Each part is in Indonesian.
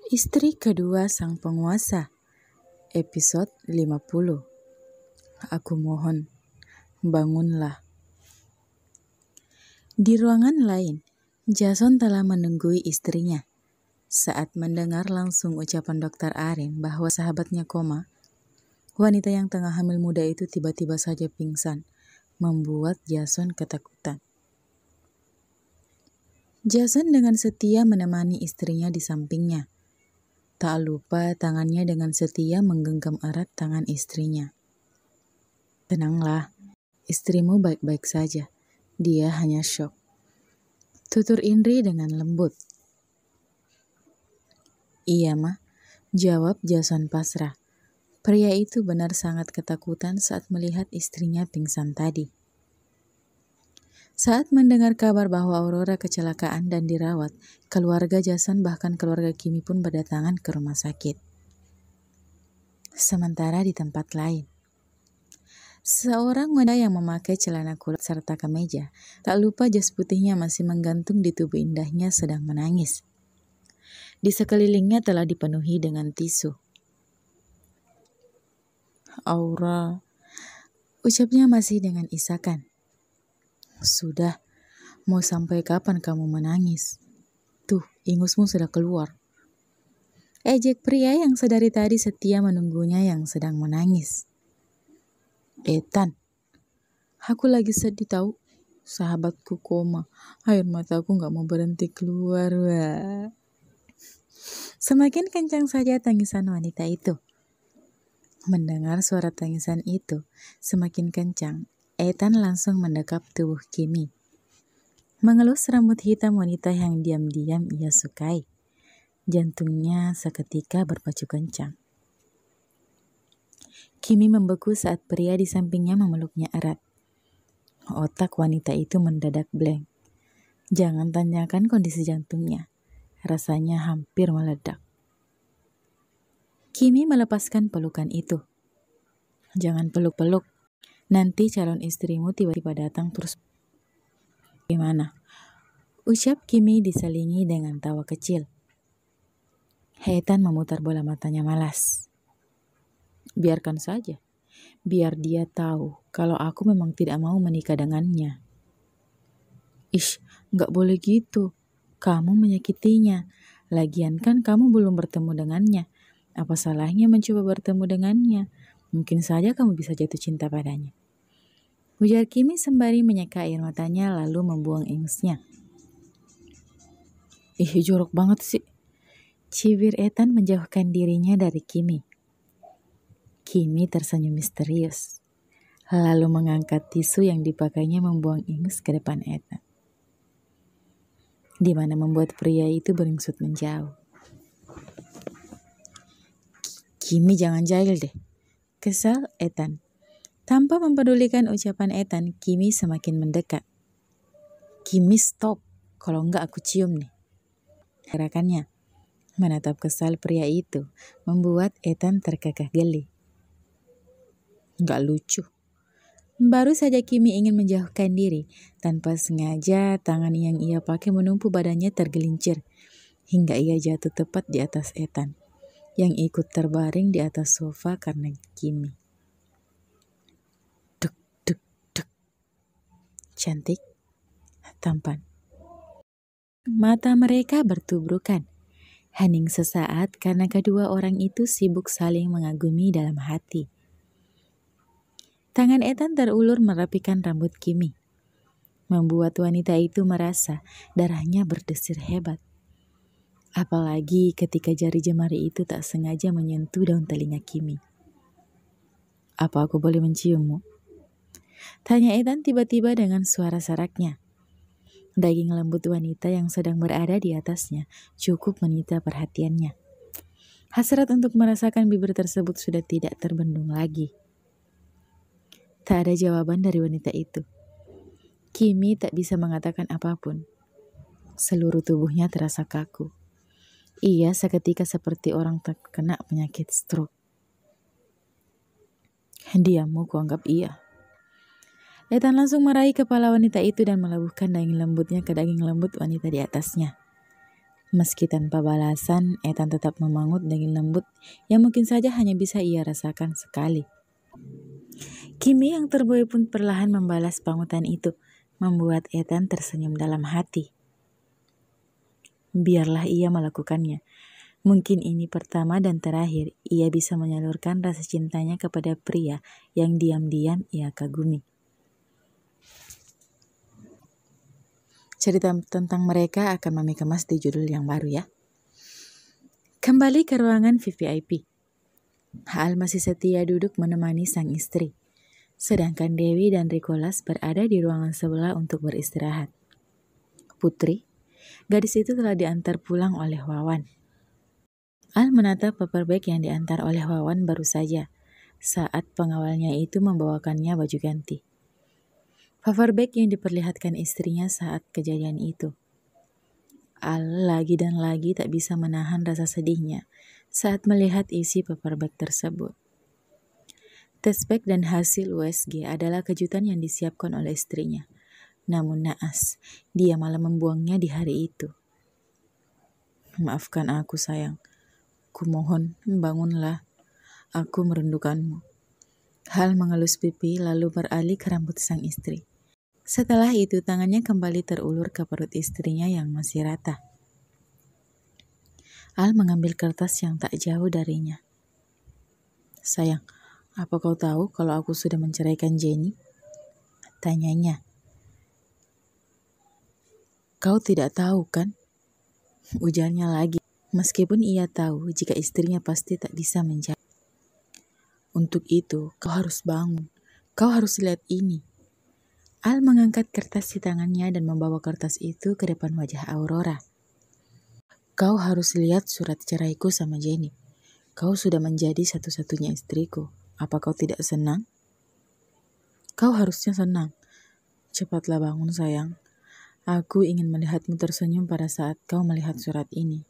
Istri kedua sang penguasa, episode 50. Aku mohon, bangunlah. Di ruangan lain, Jason telah menunggui istrinya. Saat mendengar langsung ucapan Dr. Arin bahwa sahabatnya koma, wanita yang tengah hamil muda itu tiba-tiba saja pingsan, membuat Jason ketakutan. Jason dengan setia menemani istrinya di sampingnya. Tak lupa tangannya dengan setia menggenggam erat tangan istrinya. Tenanglah, istrimu baik-baik saja. Dia hanya syok. Tutur Indri dengan lembut. Iya, Ma, jawab Jason pasrah. Pria itu benar sangat ketakutan saat melihat istrinya pingsan tadi. Saat mendengar kabar bahwa Aurora kecelakaan dan dirawat, keluarga Jason bahkan keluarga Kimi pun berdatangan ke rumah sakit. Sementara di tempat lain, seorang wanita yang memakai celana kulit serta kemeja, tak lupa jas putihnya masih menggantung di tubuh indahnya sedang menangis. Di sekelilingnya telah dipenuhi dengan tisu. Aura, ucapnya masih dengan isakan. Sudah, mau sampai kapan kamu menangis? Tuh, ingusmu sudah keluar. Ejek pria yang sedari tadi setia menunggunya yang sedang menangis. Ethan, aku lagi sedih tahu. Sahabatku koma, air mataku gak mau berhenti keluar. Wah. Semakin kencang saja tangisan wanita itu. Mendengar suara tangisan itu semakin kencang, Ethan langsung mendekap tubuh Kimi. Mengelus rambut hitam wanita yang diam-diam ia sukai. Jantungnya seketika berpacu kencang. Kimi membeku saat pria di sampingnya memeluknya erat. Otak wanita itu mendadak blank. Jangan tanyakan kondisi jantungnya. Rasanya hampir meledak. Kimi melepaskan pelukan itu. Jangan peluk-peluk. Nanti calon istrimu tiba-tiba datang terus. Gimana? Ucap Kimi diselingi dengan tawa kecil. Ethan memutar bola matanya malas. Biarkan saja. Biar dia tahu kalau aku memang tidak mau menikah dengannya. Ish, gak boleh gitu. Kamu menyakitinya. Lagian kan kamu belum bertemu dengannya. Apa salahnya mencoba bertemu dengannya? Mungkin saja kamu bisa jatuh cinta padanya. Ujar Kimi sembari menyeka air matanya lalu membuang ingusnya. Ih, jorok banget sih. Cibir Ethan menjauhkan dirinya dari Kimi. Kimi tersenyum misterius. Lalu mengangkat tisu yang dipakainya membuang ingus ke depan Ethan. Di mana membuat pria itu beringsut menjauh. Kimi jangan jahil deh. Kesal Ethan. Tanpa mempedulikan ucapan Ethan, Kimi semakin mendekat. Kimi stop, kalau enggak aku cium nih. Gerakannya menatap kesal pria itu membuat Ethan terkekeh geli. Enggak lucu. Baru saja Kimi ingin menjauhkan diri, tanpa sengaja tangan yang ia pakai menumpu badannya tergelincir, hingga ia jatuh tepat di atas Ethan, yang ikut terbaring di atas sofa karena Kimi. Cantik, tampan. Mata mereka bertubrukan. Hening sesaat karena kedua orang itu sibuk saling mengagumi dalam hati. Tangan Ethan terulur merapikan rambut Kimi. Membuat wanita itu merasa darahnya berdesir hebat. Apalagi ketika jari jemari itu tak sengaja menyentuh daun telinga Kimi. Apa aku boleh menciummu? Tanya Ethan tiba-tiba dengan suara seraknya. Daging lembut wanita yang sedang berada di atasnya cukup menyita perhatiannya. Hasrat untuk merasakan bibir tersebut sudah tidak terbendung lagi. Tak ada jawaban dari wanita itu. Kimi tak bisa mengatakan apapun. Seluruh tubuhnya terasa kaku. Ia seketika seperti orang terkena penyakit stroke. Diammu kuanggap iya. Ethan langsung meraih kepala wanita itu dan melebuhkan daging lembutnya ke daging lembut wanita di atasnya. Meski tanpa balasan, Ethan tetap memangut dengan lembut yang mungkin saja hanya bisa ia rasakan sekali. Kimi yang terbuai pun perlahan membalas pangutan itu, membuat Ethan tersenyum dalam hati. Biarlah ia melakukannya. Mungkin ini pertama dan terakhir ia bisa menyalurkan rasa cintanya kepada pria yang diam-diam ia kagumi. Cerita tentang mereka akan Mami kemas di judul yang baru ya. Kembali ke ruangan VVIP. Al masih setia duduk menemani sang istri. Sedangkan Dewi dan Rikolas berada di ruangan sebelah untuk beristirahat. Putri, gadis itu telah diantar pulang oleh Wawan. Al menatap paper bag yang diantar oleh Wawan baru saja saat pengawalnya itu membawakannya baju ganti. Paper bag yang diperlihatkan istrinya saat kejadian itu. Al lagi dan lagi tak bisa menahan rasa sedihnya saat melihat isi paper bag tersebut. Tes bag dan hasil USG adalah kejutan yang disiapkan oleh istrinya. Namun naas, dia malah membuangnya di hari itu. Maafkan aku sayang, kumohon bangunlah, aku merindukanmu. Hal mengelus pipi lalu beralih ke rambut sang istri. Setelah itu tangannya kembali terulur ke perut istrinya yang masih rata. Al mengambil kertas yang tak jauh darinya. Sayang, apa kau tahu kalau aku sudah menceraikan Jenny? Tanyanya. Kau tidak tahu kan? Ujarnya lagi, meskipun ia tahu jika istrinya pasti tak bisa menjawab. Untuk itu, kau harus bangun. Kau harus lihat ini. Al mengangkat kertas di tangannya dan membawa kertas itu ke depan wajah Aurora. Kau harus lihat surat ceraiku sama Jenny. Kau sudah menjadi satu-satunya istriku. Apa kau tidak senang? Kau harusnya senang. Cepatlah bangun sayang. Aku ingin melihatmu tersenyum pada saat kau melihat surat ini.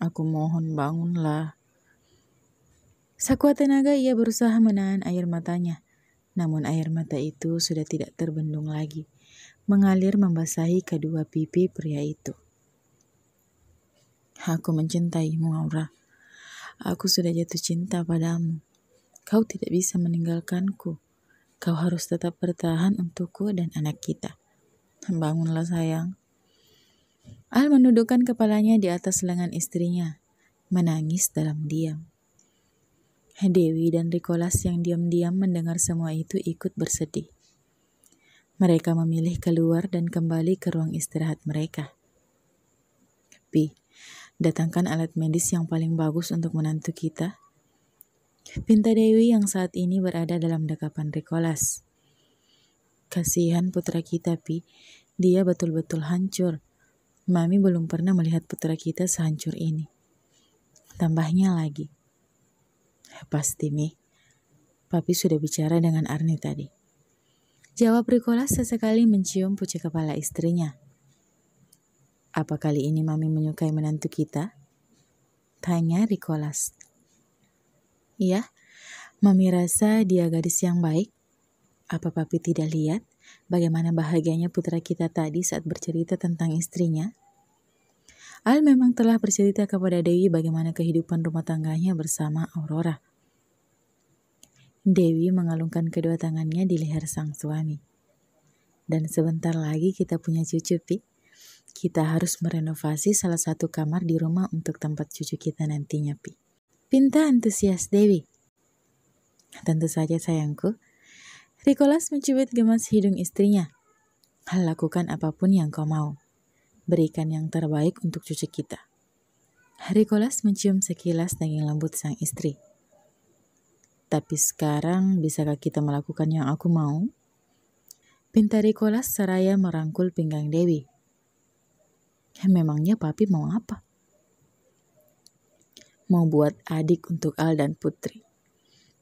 Aku mohon bangunlah. Sekuat tenaga ia berusaha menahan air matanya. Namun air mata itu sudah tidak terbendung lagi, mengalir membasahi kedua pipi pria itu. Aku mencintaimu, Aura. Aku sudah jatuh cinta padamu. Kau tidak bisa meninggalkanku. Kau harus tetap bertahan untukku dan anak kita. Bangunlah sayang. Al menundukkan kepalanya di atas lengan istrinya, menangis dalam diam. Dewi dan Rikolas yang diam-diam mendengar semua itu ikut bersedih. Mereka memilih keluar dan kembali ke ruang istirahat mereka. Pi, datangkan alat medis yang paling bagus untuk menantu kita. Pinta Dewi yang saat ini berada dalam dekapan Rikolas. Kasihan putra kita, Pi. Dia betul-betul hancur. Mami belum pernah melihat putra kita sehancur ini. Tambahnya lagi. Pasti, Mi. Papi sudah bicara dengan Arni tadi. Jawab Rikolas sesekali mencium pucuk kepala istrinya. Apa kali ini Mami menyukai menantu kita? Tanya Rikolas. Iya, Mami rasa dia gadis yang baik. Apa Papi tidak lihat bagaimana bahagianya putra kita tadi saat bercerita tentang istrinya? Al memang telah bercerita kepada Dewi bagaimana kehidupan rumah tangganya bersama Aurora. Dewi mengalungkan kedua tangannya di leher sang suami. Dan sebentar lagi kita punya cucu, Pi. Kita harus merenovasi salah satu kamar di rumah untuk tempat cucu kita nantinya, Pi. Pinta antusias Dewi. Tentu saja sayangku. Rikolas mencubit gemas hidung istrinya. Lakukan apapun yang kau mau. Berikan yang terbaik untuk cucu kita. Rikolas mencium sekilas daging lembut sang istri. Tapi sekarang bisakah kita melakukan yang aku mau? Pinta Rikolas seraya merangkul pinggang Dewi. Memangnya Papi mau apa? Mau buat adik untuk Al dan Putri.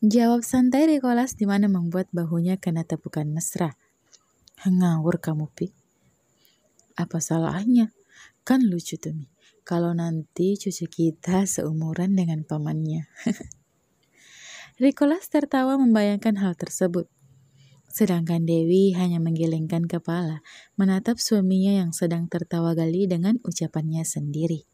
Jawab santai Rikolas di mana membuat bahunya kena tepukan mesra. Ngawur kamu, Pi. Apa salahnya? Kan lucu tuh, Mi. Kalau nanti cucu kita seumuran dengan pamannya. Rikolas tertawa membayangkan hal tersebut. Sedangkan Dewi hanya menggelengkan kepala, menatap suaminya yang sedang tertawa gali dengan ucapannya sendiri.